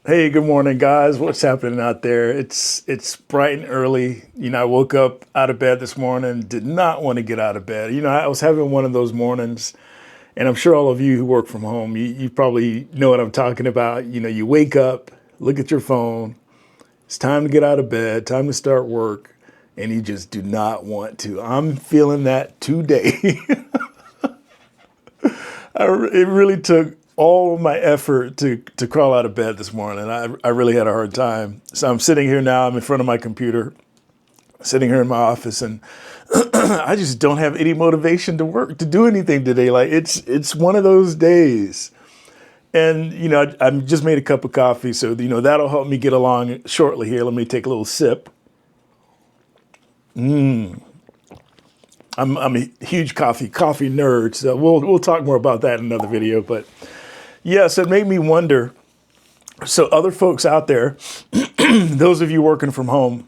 Hey, good morning, guys. What's happening out there? It's bright and early. I woke up out of bed this morning, did not want to get out of bed. I was having one of those mornings, and I'm sure all of you who work from home, you probably know what I'm talking about. You wake up, look at your phone, it's time to get out of bed, time to start work, and you just do not want to. I'm feeling that today. It really took all of my effort to crawl out of bed this morning. I really had a hard time. So I'm sitting here now, I'm in front of my computer, sitting here in my office, and I just don't have any motivation to do anything today. Like it's one of those days. And, I just made a cup of coffee, so, that'll help me get along shortly here. Let me take a little sip. I'm a huge coffee nerd, so we'll talk more about that in another video. But yes, it made me wonder. So other folks out there, those of you working from home,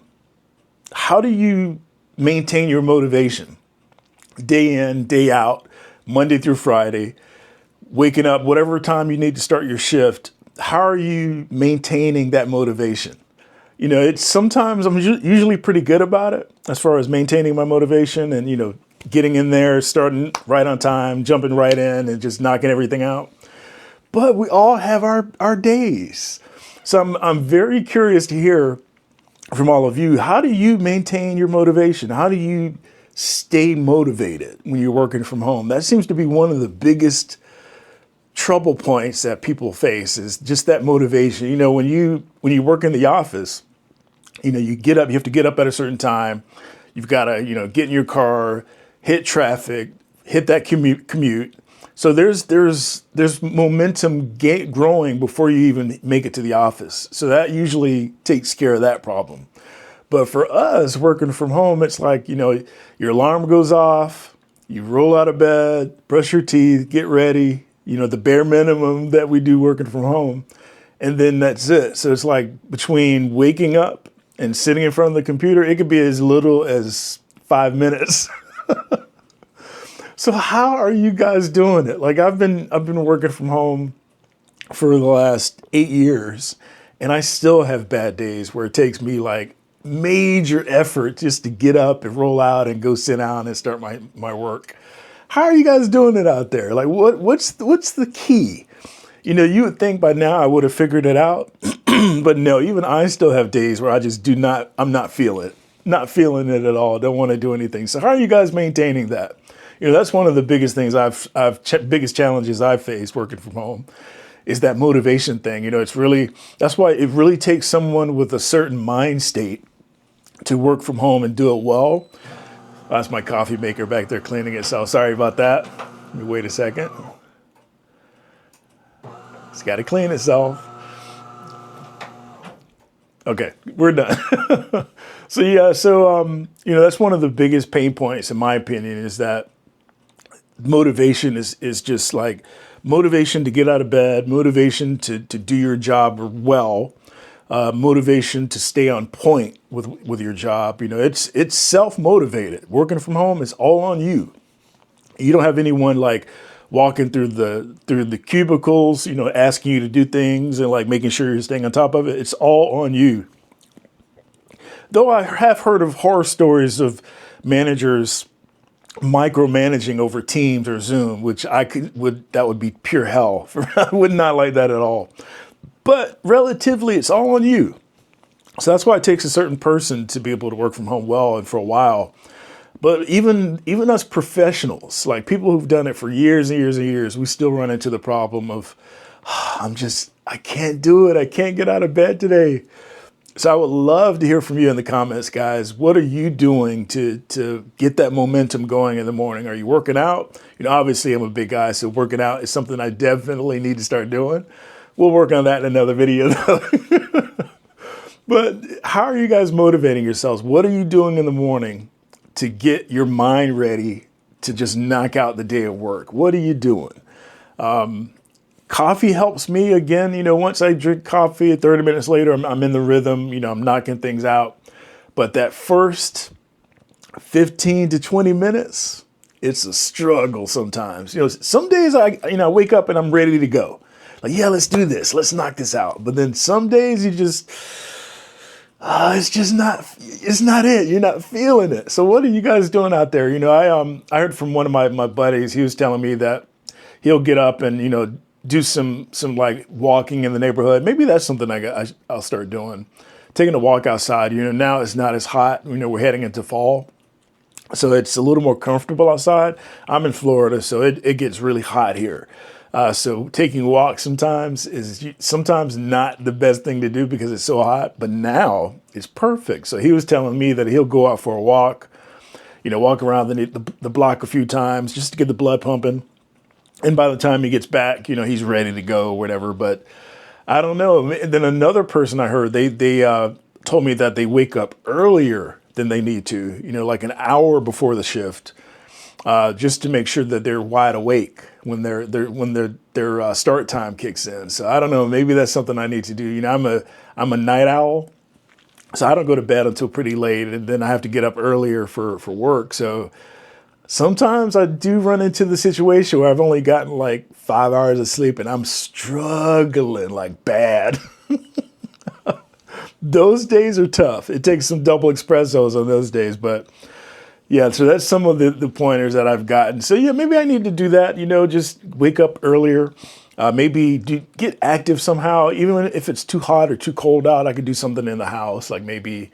how do you maintain your motivation day in, day out, Monday through Friday, waking up, whatever time you need to start your shift? How are you maintaining that motivation? It's sometimes I'm usually pretty good about it as far as maintaining my motivation and, getting in there, starting right on time, jumping right in and just knocking everything out. But we all have our days. So I'm very curious to hear from all of you. How do you maintain your motivation? How do you stay motivated when you're working from home? That seems to be one of the biggest trouble points that people face, is just that motivation. When you work in the office, you get up, you have to get up at a certain time. You've got to, get in your car, hit traffic, hit that commute. So there's momentum growing before you even make it to the office. So that usually takes care of that problem. But for us working from home, it's like, your alarm goes off, you roll out of bed, brush your teeth, get ready, the bare minimum that we do working from home. And then that's it. So it's like between waking up and sitting in front of the computer, it could be as little as 5 minutes. So how are you guys doing it? Like I've been working from home for the last 8 years, and I still have bad days where it takes me like major effort just to get up and roll out and go sit down and start my work. How are you guys doing it out there? Like what's the key? You would think by now I would have figured it out, but no, even I still have days where I'm not feeling it at all. Don't want to do anything. So how are you guys maintaining that? That's one of the biggest things biggest challenges I've faced working from home, is that motivation thing. That's why it really takes someone with a certain mind state to work from home and do it well. That's my coffee maker back there cleaning itself. Sorry about that. Let me wait a second. It's got to clean itself. Okay, we're done. So that's one of the biggest pain points, in my opinion, is that motivation is just like motivation to get out of bed, motivation to do your job well, motivation to stay on point with your job. It's self-motivated. Working from home is all on you. You don't have anyone like walking through the cubicles, asking you to do things and like making sure you're staying on top of it. It's all on you. Though I have heard of horror stories of managers micromanaging over Teams or Zoom, which that would be pure hell. I would not like that at all. But relatively, it's all on you. So that's why it takes a certain person to be able to work from home well and for a while. But even us professionals, like people who've done it for years and years and years, we still run into the problem of, I can't do it. I can't get out of bed today. So I would love to hear from you in the comments, guys. What are you doing to get that momentum going in the morning? Are you working out? Obviously I'm a big guy, so working out is something I definitely need to start doing. We'll work on that in another video though. But how are you guys motivating yourselves? What are you doing in the morning to get your mind ready to just knock out the day of work? What are you doing? Coffee helps me again. Once I drink coffee, 30 minutes later, I'm in the rhythm, I'm knocking things out. But that first 15 to 20 minutes, it's a struggle sometimes. Some days I wake up and I'm ready to go. like, yeah, let's do this. Let's knock this out. But then some days you just, it's not it. You're not feeling it. So what are you guys doing out there? I heard from one of my buddies. He was telling me that he'll get up and, do some like walking in the neighborhood. Maybe that's something I'll start doing. Taking a walk outside. Now it's not as hot. We're heading into fall. So it's a little more comfortable outside. I'm in Florida, so it gets really hot here. So taking walks sometimes is not the best thing to do because it's so hot, but now it's perfect. So he was telling me that he'll go out for a walk, walk around the block a few times just to get the blood pumping. And by the time he gets back, he's ready to go or whatever. But I don't know. And then another person I heard, they told me that they wake up earlier than they need to, like an hour before the shift, just to make sure that they're wide awake when their start time kicks in. So I don't know, maybe that's something I need to do. I'm a night owl, so I don't go to bed until pretty late, and then I have to get up earlier for work. So sometimes I do run into the situation where I've only gotten like 5 hours of sleep and I'm struggling like bad. Those days are tough. It takes some double espressos on those days, but yeah, so that's some of the pointers that I've gotten. So yeah, maybe I need to do that, just wake up earlier, maybe get active somehow. Even if it's too hot or too cold out, I could do something in the house. Like maybe,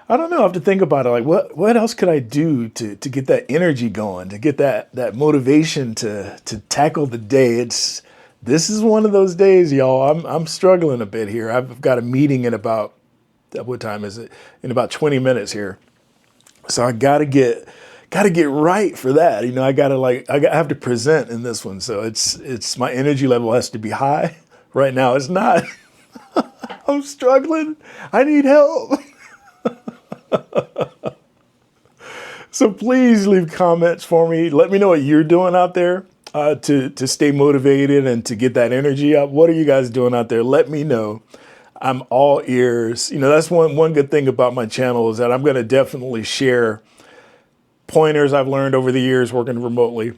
I don't know, I have to think about it. Like what else could I do to get that energy going, to get that motivation to tackle the day? This is one of those days, y'all. I'm struggling a bit here. I've got a meeting in about, what time is it? In about 20 minutes here. So I gotta get right for that. I have to present in this one. So it's my energy level has to be high. Right now it's not. I'm struggling. I need help. So please leave comments for me. Let me know what you're doing out there to stay motivated and to get that energy up. What are you guys doing out there? Let me know. I'm all ears. That's one good thing about my channel is that I'm going to definitely share pointers I've learned over the years working remotely,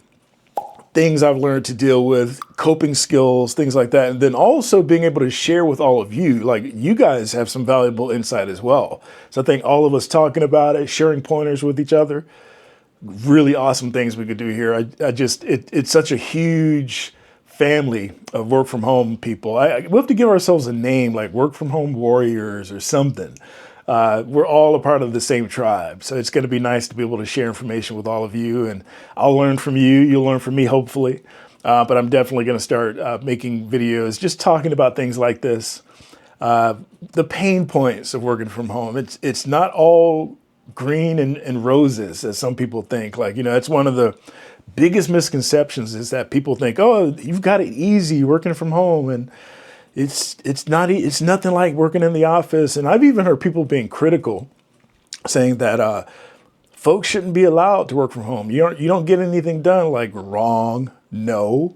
things I've learned to deal with, coping skills, things like that. And then also being able to share with all of you, like you guys have some valuable insight as well. So I think all of us talking about it, sharing pointers with each other, really awesome things we could do here. It's such a huge family of work from home people. We have to give ourselves a name like work from home warriors or something. We're all a part of the same tribe. So it's going to be nice to be able to share information with all of you, and I'll learn from you. You'll learn from me, hopefully. But I'm definitely going to start making videos, just talking about things like this. The pain points of working from home. It's not all green and roses as some people think. It's one of the biggest misconceptions is that people think, oh, you've got it easy working from home, and it's nothing like working in the office. And I've even heard people being critical, saying that folks shouldn't be allowed to work from home. You don't get anything done. Like, wrong. No.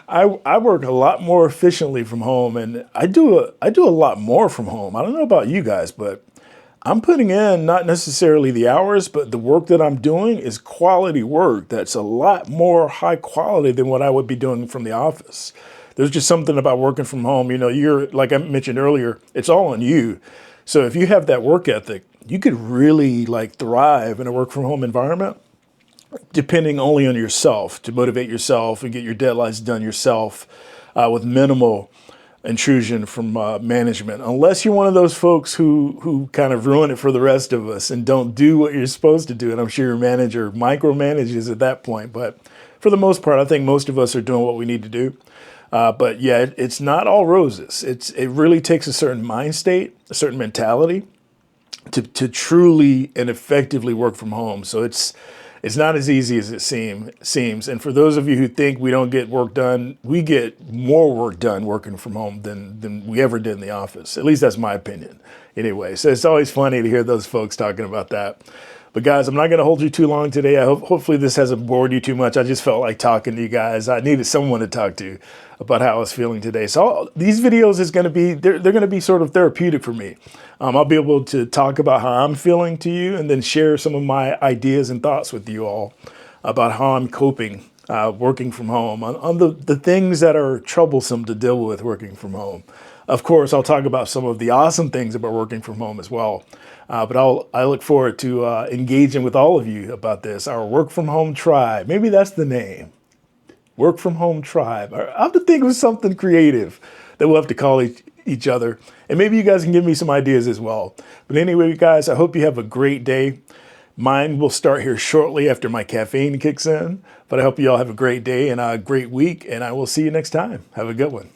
I work a lot more efficiently from home, and I do a lot more from home. I don't know about you guys, but I'm putting in not necessarily the hours, but the work that I'm doing is quality work that's a lot more high quality than what I would be doing from the office. There's just something about working from home. You're, like I mentioned earlier, it's all on you. So if you have that work ethic, you could really thrive in a work from home environment, depending only on yourself, to motivate yourself and get your deadlines done yourself with minimal intrusion from management, unless you're one of those folks who kind of ruin it for the rest of us and don't do what you're supposed to do. And I'm sure your manager micromanages at that point. But for the most part, I think most of us are doing what we need to do. But yeah, it's not all roses. It really takes a certain mind state, a certain mentality to truly and effectively work from home. So it's not as easy as it seems. And for those of you who think we don't get work done, we get more work done working from home than we ever did in the office. At least that's my opinion. Anyway, so it's always funny to hear those folks talking about that. But guys, I'm not going to hold you too long today. Hopefully this hasn't bored you too much. I just felt like talking to you guys. I needed someone to talk to about how I was feeling today. So these videos is going to be, they're going to be sort of therapeutic for me. I'll be able to talk about how I'm feeling to you and then share some of my ideas and thoughts with you all about how I'm coping working from home, on the things that are troublesome to deal with working from home. Of course, I'll talk about some of the awesome things about working from home as well. But I look forward to engaging with all of you about this, our work from home tribe. Maybe that's the name. Work from home tribe. I have to think of something creative that we'll have to call each other. And maybe you guys can give me some ideas as well. But anyway, guys, I hope you have a great day. Mine will start here shortly after my caffeine kicks in. But I hope you all have a great day and a great week. And I will see you next time. Have a good one.